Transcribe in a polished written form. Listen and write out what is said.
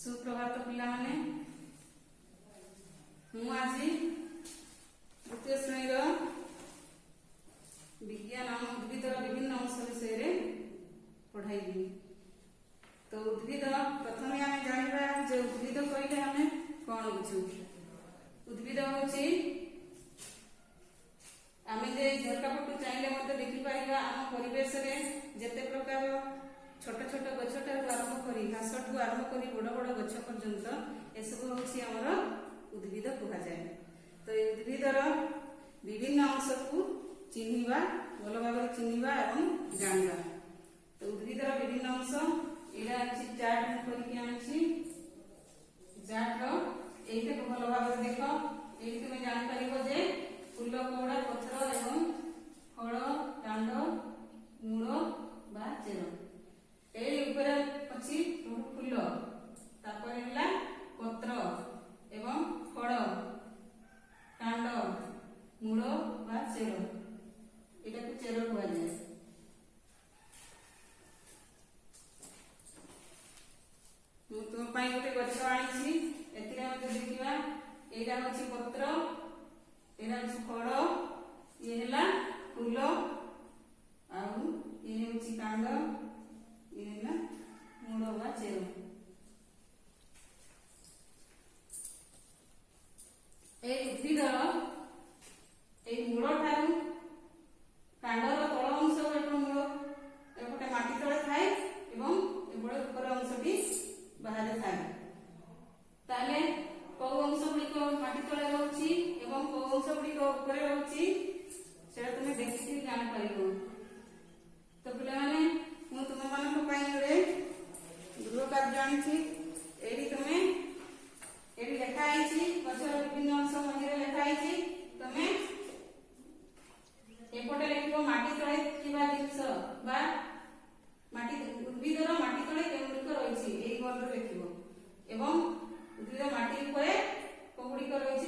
सुप्रभात पिलाने मु आज द्वितीय श्रेणी विज्ञान उद्भिदर विभिन्न अंश विषय पढ़ाई। तो उद्भिद प्रथम आम जाना जो उद्भिद कहले आम कौन बुझू। उद्भिद हूँ आम झरका पटू चाहिए देखिपर आम परिवेश जिते प्रकार छोट छोट गछ आरंभ कर घास ठू आरंभ कर बड़ बड़ गछ पर्यंत एसबू हूँ आमर उद्भिद कहुए। तो ये उद्भिदर विभिन्न अंश को चिन्हवा भल भाव चिन्हवा और जाना। तो उद्भिदर विभिन्न अंश यहाँ चार्ट करके आनी चार्ट ये भल भाव देख ये तुम जापर जे फूल कौड़ा पत्र एवं फल कांड मूल बा चेर अच्छी फूल तापर पत्र एवं फल कांड मूल बा चेर यहाँ को चेर कहुए। तुम गोटे गछ आनी देखा यहाँ हूँ पत्र यहाँ हूँ फल ये है फूल आउ ये हूँ कांड ये है मूल बा चेर। उद्भिदर ये मूल ठार कांडर तल अंश मूल एपटे माटी तले थाए एपटे उपर अंशटी बाहर थाए। ताले कौ अंश गुड़िक माटी तले रोची एवं कौ अंश गुड़िक ऊपर रोची से तुम देखिए जापर। तो पे मुझे तुम मान गोटे गृह कार्य आनी ये तुम ये लिखाई गचर विभिन्न अंश मध्य लिखाई तुम एपटे लिख माटी तले जिनस उद्भिदर माटी तले केगुड़िक रही वर्ड लिख उद्भिद माटी कौगुड़िक रही